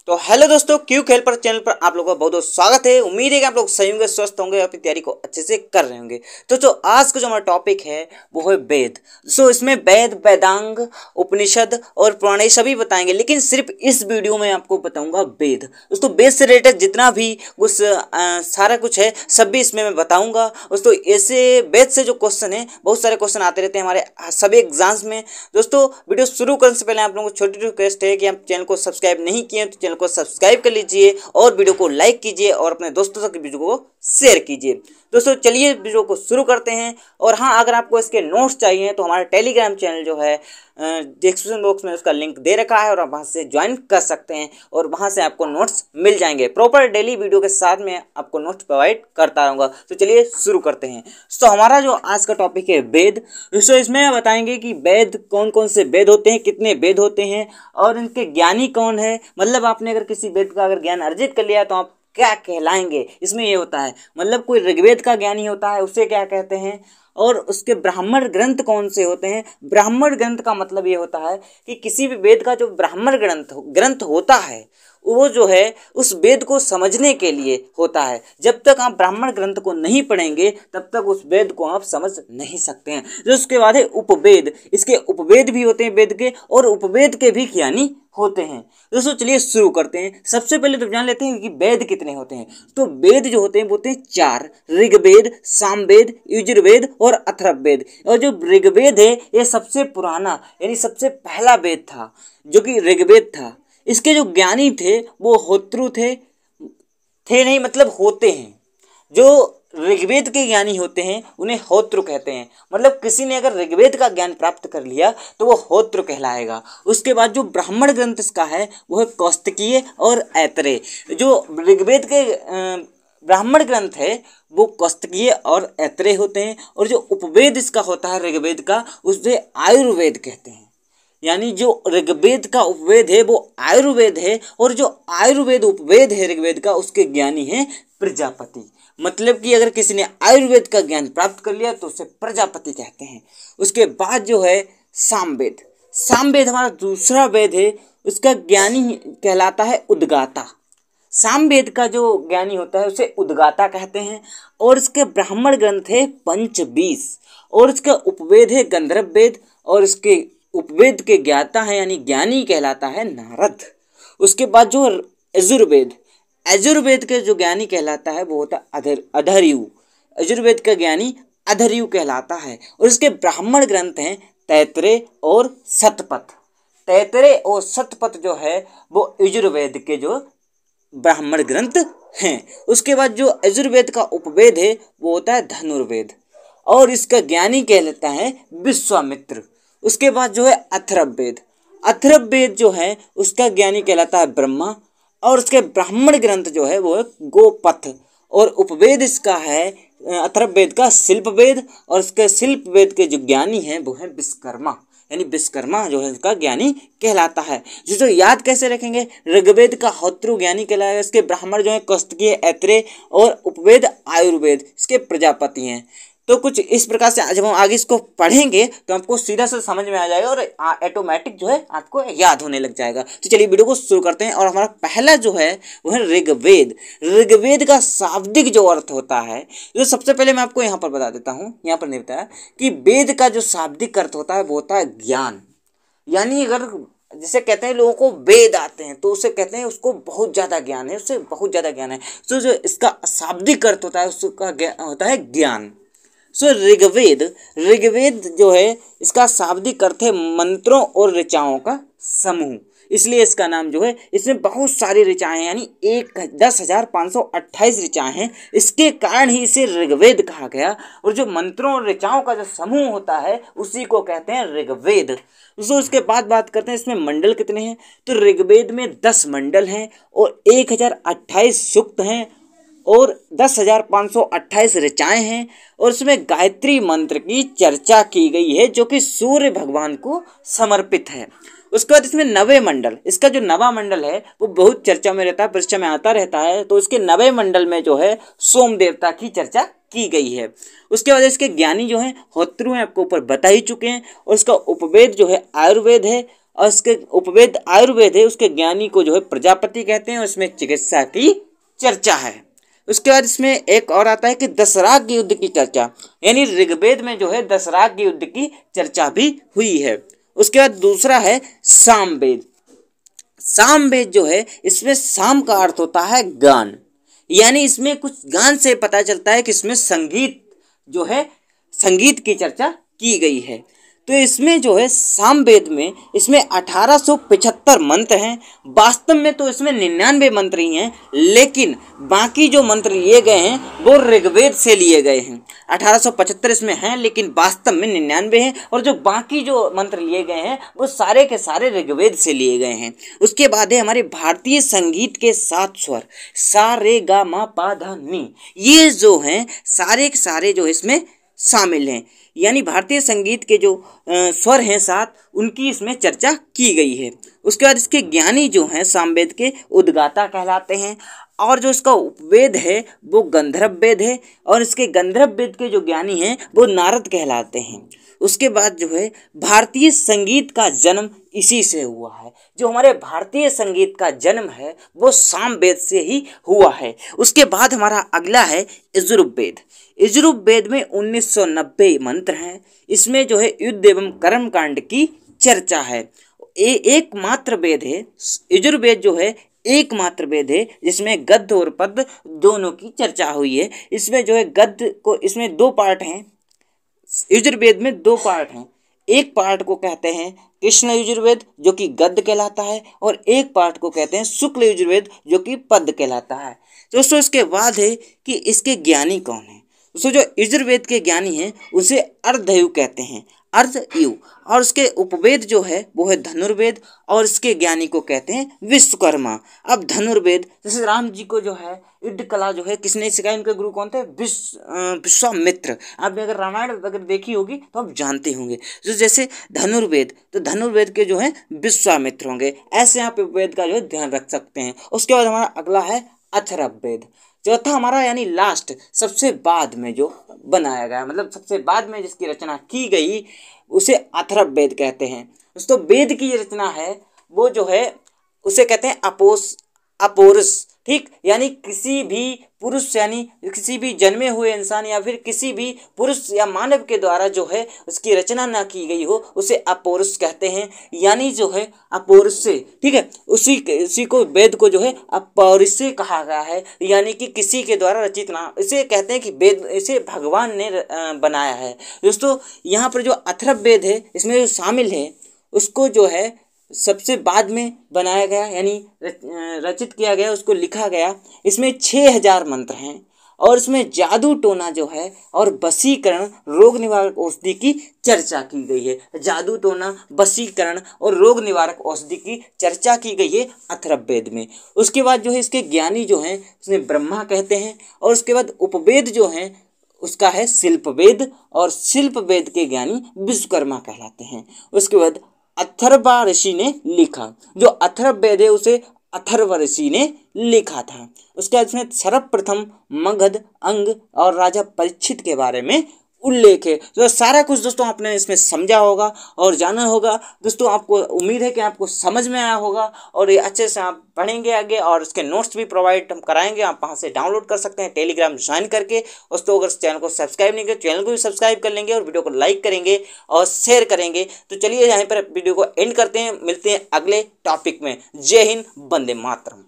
तो हेलो दोस्तों, क्यू खेल पर चैनल पर आप लोगों का बहुत बहुत स्वागत है। उम्मीद है कि आप लोग सही होंगे, स्वस्थ होंगे, अपनी तैयारी को अच्छे से कर रहे होंगे। तो जो आज का जो हमारा टॉपिक है वो है वेद। इसमें वेद, वेदांग, उपनिषद और पुराण सभी बताएंगे, लेकिन सिर्फ इस वीडियो में आपको बताऊंगा वेद। दोस्तों वेद से रिलेटेड जितना भी कुछ सारा कुछ है सब भी इसमें मैं बताऊंगा। दोस्तों ऐसे वेद से जो क्वेश्चन है, बहुत सारे क्वेश्चन आते रहते हैं हमारे सभी एग्जाम्स में। दोस्तों वीडियो शुरू करने से पहले आप लोगों को छोटी रिक्वेस्ट है कि आप चैनल को सब्सक्राइब नहीं किए तो चैनल को सब्सक्राइब कर लीजिए और वीडियो को लाइक कीजिए और अपने दोस्तों तक वीडियो को शेयर कीजिए। दोस्तों चलिए वीडियो को शुरू करते हैं। और हाँ, अगर आपको इसके नोट्स चाहिए तो हमारा टेलीग्राम चैनल जो है डिस्क्रिप्शन बॉक्स में उसका लिंक दे रखा है और आप वहाँ से ज्वाइन कर सकते हैं और वहाँ से आपको नोट्स मिल जाएंगे। प्रॉपर डेली वीडियो के साथ में आपको नोट्स प्रोवाइड करता रहूँगा। तो चलिए शुरू करते हैं। तो हमारा जो आज का टॉपिक है वेद। दोस्तों इसमें बताएंगे कि वेद कौन कौन से वेद होते हैं, कितने वेद होते हैं और इनके ज्ञानी कौन है। मतलब आपने अगर किसी वेद का अगर ज्ञान अर्जित कर लिया तो आप क्या कहलाएंगे, इसमें ये होता है। मतलब कोई ऋग्वेद का ज्ञानी होता है उसे क्या कहते हैं, और उसके ब्राह्मण ग्रंथ कौन से होते हैं। ब्राह्मण ग्रंथ का मतलब ये होता है कि किसी भी वेद का जो ब्राह्मण ग्रंथ होता है वो जो है उस वेद को समझने के लिए होता है। जब तक आप ब्राह्मण ग्रंथ को नहीं पढ़ेंगे तब तक उस वेद को आप समझ नहीं सकते हैं। जो उसके बाद है उपवेद। इसके उपवेद भी होते हैं वेद के, और उपवेद के भी ज्ञानी होते हैं। दोस्तों चलिए शुरू करते हैं। सबसे पहले तो जान लेते हैं कि वेद कितने होते हैं। तो वेद जो होते हैं वो होते हैं 4: ऋग्वेद, सामवेद, यजुर्वेद और अथर्ववेद। और जो ऋग्वेद है ये सबसे पुराना यानी सबसे पहला वेद था जो कि ऋग्वेद था। इसके जो ज्ञानी थे वो होत्रु थे नहीं, मतलब होते हैं। जो ऋग्वेद के ज्ञानी होते हैं उन्हें होत्र कहते हैं। मतलब किसी ने अगर ऋग्वेद का ज्ञान प्राप्त कर लिया तो वो होत्र कहलाएगा। उसके बाद जो ब्राह्मण ग्रंथ इसका है वो है कौस्तकीय और ऐतरेय। जो ऋग्वेद के ब्राह्मण ग्रंथ है वो कौस्तकीय और ऐतरेय होते हैं। और जो उपवेद इसका होता है ऋग्वेद का, उसे आयुर्वेद कहते हैं। यानी जो ऋग्वेद का उपवेद है वो आयुर्वेद है, और जो आयुर्वेद उपवेद है ऋग्वेद का उसके ज्ञानी है प्रजापति। मतलब कि अगर किसी ने आयुर्वेद का ज्ञान प्राप्त कर लिया तो उसे प्रजापति कहते हैं। उसके बाद जो है सामवेद। सामवेद हमारा दूसरा वेद है, उसका ज्ञानी कहलाता है उद्गाता। सामवेद का जो ज्ञानी होता है उसे उद्गाता कहते हैं। और इसके ब्राह्मण ग्रंथ है पंचबीस, और इसका उपवेद है गंधर्व वेद, और इसके उपवेद के ज्ञाता है यानी ज्ञानी कहलाता है नारद। उसके बाद जो यजुर्वेद, यजुर्वेद के जो ज्ञानी कहलाता है वो होता है अधर्यु। यजुर्वेद का ज्ञानी अधर्यु कहलाता है। और इसके ब्राह्मण ग्रंथ हैं तैतरेय और शतपथ। तैतरेय और शतपथ जो है वो यजुर्वेद के जो ब्राह्मण ग्रंथ हैं। उसके बाद जो यजुर्वेद का उपवेद है वो होता है धनुर्वेद, और इसका ज्ञानी कहलाता है विश्वामित्र। उसके बाद जो है अथर्ववेद। अथर्ववेद जो है उसका ज्ञानी कहलाता है ब्रह्मा, और उसके ब्राह्मण ग्रंथ जो है वो है गोपथ। और उपवेद इसका है अथर्ववेद का शिल्पवेद, और उसके शिल्पवेद के जो ज्ञानी हैं वो है विश्वकर्मा। यानी विश्वकर्मा जो है उसका ज्ञानी कहलाता है। जिसको याद कैसे रखेंगे, ऋग्वेद का होत्रु ज्ञानी कहलाएगा, इसके ब्राह्मण जो है कौस्तकीय, ऐतरेय, और उपवेद आयुर्वेद इसके प्रजापति हैं। तो कुछ इस प्रकार से जब हम आगे इसको पढ़ेंगे तो आपको सीधा से समझ में आ जाएगा और ऑटोमेटिक जो है आपको याद होने लग जाएगा। तो चलिए वीडियो को शुरू करते हैं। और हमारा पहला जो है वो है ऋग्वेद। ऋग्वेद का शाब्दिक जो अर्थ होता है, जो सबसे पहले मैं आपको यहाँ पर बता देता हूँ, यहाँ पर नहीं बताया कि वेद का जो शाब्दिक अर्थ होता है वो होता है ज्ञान। यानी अगर जैसे कहते हैं लोगों को वेद आते हैं तो उसे कहते हैं उसको बहुत ज़्यादा ज्ञान है, उससे बहुत ज़्यादा ज्ञान है। तो जो इसका शाब्दिक अर्थ होता है उसका होता है ज्ञान। ऋग्वेद जो है इसका शाब्दिक अर्थ है मंत्रों और ऋचाओं का समूह। इसलिए इसका नाम जो है, इसमें बहुत सारी ऋचाएँ यानी 10,528 ऋचाएँ हैं। इसके कारण ही इसे ऋग्वेद कहा गया। और जो मंत्रों और ऋचाओं का जो समूह होता है उसी को कहते हैं ऋग्वेद। तो उसके बाद बात करते हैं इसमें मंडल कितने हैं। तो ऋग्वेद में 10 मंडल हैं और 1028 सूक्त हैं और 10,528 ऋचाएँ हैं। और इसमें गायत्री मंत्र की चर्चा की गई है जो कि सूर्य भगवान को समर्पित है। उसके बाद इसमें 9वें मंडल, इसका जो 9वां मंडल है वो बहुत चर्चा में रहता है, परीक्षा में आता रहता है। तो इसके 9वें मंडल में जो है सोम देवता की चर्चा की गई है। उसके बाद इसके ज्ञानी जो हैं होत्रु हैं, आपको ऊपर बता ही चुके हैं। और इसका उपवेद जो है आयुर्वेद है, और इसके उपवेद आयुर्वेद है, उसके ज्ञानी को जो है प्रजापति कहते हैं और इसमें चिकित्सा की चर्चा है। उसके बाद इसमें एक और आता है कि दशराग युद्ध की चर्चा, यानी ऋग्वेद में जो है दशराग युद्ध की चर्चा भी हुई है। उसके बाद दूसरा है सामवेद। सामवेद जो है इसमें साम का अर्थ होता है गान, यानी इसमें कुछ गान से पता चलता है कि इसमें संगीत जो है संगीत की चर्चा की गई है। तो इसमें जो है सामवेद में इसमें 1875 मंत्र हैं। वास्तव में तो इसमें 99 मंत्र ही हैं, लेकिन बाकी जो मंत्र लिए गए हैं वो ऋग्वेद से लिए गए हैं। 1875 इसमें हैं, लेकिन वास्तव में 99 हैं, और जो बाकी जो मंत्र लिए गए हैं वो सारे के सारे ऋग्वेद से लिए गए हैं। उसके बाद है हमारे भारतीय संगीत के 7 स्वर, सा रे गा मा पा धा नी, ये जो हैं सारे के सारे जो इसमें शामिल हैं, यानी भारतीय संगीत के जो स्वर हैं 7, उनकी इसमें चर्चा की गई है। उसके बाद इसके ज्ञानी जो हैं सामवेद के उद्गाता कहलाते हैं, और जो इसका उपवेद है वो गंधर्व वेद है, और इसके गंधर्व वेद के जो ज्ञानी हैं वो नारद कहलाते हैं। उसके बाद जो है भारतीय संगीत का जन्म इसी से हुआ है, जो हमारे भारतीय संगीत का जन्म है वो सामवेद से ही हुआ है। उसके बाद हमारा अगला है यजुर्वेद। यजुर्वेद में 1990 मंत्र हैं। इसमें जो है युद्ध एवं कर्म कांड की चर्चा है। एकमात्र वेद है यजुर्वेद, जो है एकमात्र वेद है जिसमें गद्य और पद्य दोनों की चर्चा हुई है। इसमें जो है गद्य को, इसमें 2 पार्ट हैं, यजुर्वेद में 2 पार्ट हैं। एक पार्ट को कहते हैं कृष्ण यजुर्वेद जो कि गद्य कहलाता है, और एक पार्ट को कहते हैं शुक्ल यजुर्वेद जो कि पद्य कहलाता है। दोस्तों इसके बाद है कि इसके ज्ञानी कौन है। दोस्तों जो यजुर्वेद के ज्ञानी हैं उसे अर्धयु कहते हैं, अर्धयु, और उसके उपवेद जो है वो है धनुर्वेद, और इसके ज्ञानी को कहते हैं विश्वकर्मा। अब धनुर्वेद, जैसे राम जी को जो है युद्ध कला जो है किसने सिखाई, उनके गुरु कौन थे, विश्वामित्र। आप अगर रामायण अगर देखी होगी तो आप जानते होंगे। तो जैसे धनुर्वेद, तो धनुर्वेद के जो है विश्वामित्र होंगे। ऐसे आप उपवेद का जो है ध्यान रख सकते हैं। उसके बाद हमारा अगला है अथर्ववेद। चौथा हमारा यानी लास्ट, सबसे बाद में जो बनाया गया, मतलब सबसे बाद में जिसकी रचना की गई उसे अथर्ववेद कहते हैं। दोस्तों वेद की ये रचना है वो जो है उसे कहते हैं अपौरुष, ठीक, यानी किसी भी पुरुष, यानी किसी भी जन्मे हुए इंसान या फिर किसी भी पुरुष या मानव के द्वारा जो है उसकी रचना ना की गई हो उसे अपौरुष कहते हैं, यानी जो है अपौरुष से, ठीक है, उसी को वेद को जो है अपौरुष से कहा गया है, यानी कि किसी के द्वारा रचित ना, इसे कहते हैं कि वेद इसे भगवान ने बनाया है। दोस्तों यहाँ पर जो अथर्ववेद है इसमें जो शामिल है उसको जो है सबसे बाद में बनाया गया, यानी रचित किया गया, उसको लिखा गया। इसमें 6000 मंत्र हैं, और इसमें जादू टोना जो है और वशीकरण, रोग निवारक औषधि की चर्चा की गई है। जादू टोना, वशीकरण और रोग निवारक औषधि की चर्चा की गई है अथर्ववेद में। उसके बाद जो है इसके ज्ञानी जो हैं उसमें ब्रह्मा कहते हैं, और उसके बाद उपवेद जो हैं उसका है शिल्पवेद, और शिल्पवेद के ज्ञानी विश्वकर्मा कहलाते हैं। उसके बाद अथर्वा ऋषि ने लिखा, जो अथर्ववेद है उसे अथर्व ऋषि ने लिखा था। उसके बाद इसमें सर्वप्रथम मगध, अंग और राजा परीक्षित के बारे में उल्लेख है। तो सारा कुछ दोस्तों आपने इसमें समझा होगा और जाना होगा। दोस्तों आपको उम्मीद है कि आपको समझ में आया होगा, और ये अच्छे से आप पढ़ेंगे आगे, और उसके नोट्स भी प्रोवाइड हम कराएंगे, आप वहाँ से डाउनलोड कर सकते हैं टेलीग्राम ज्वाइन करके। दोस्तों अगर चैनल को सब्सक्राइब नहीं किया चैनल को भी सब्सक्राइब कर लेंगे, और वीडियो को लाइक करेंगे और शेयर करेंगे। तो चलिए यहाँ पर वीडियो को एंड करते हैं, मिलते हैं अगले टॉपिक में। जय हिंद, वंदे मातरम।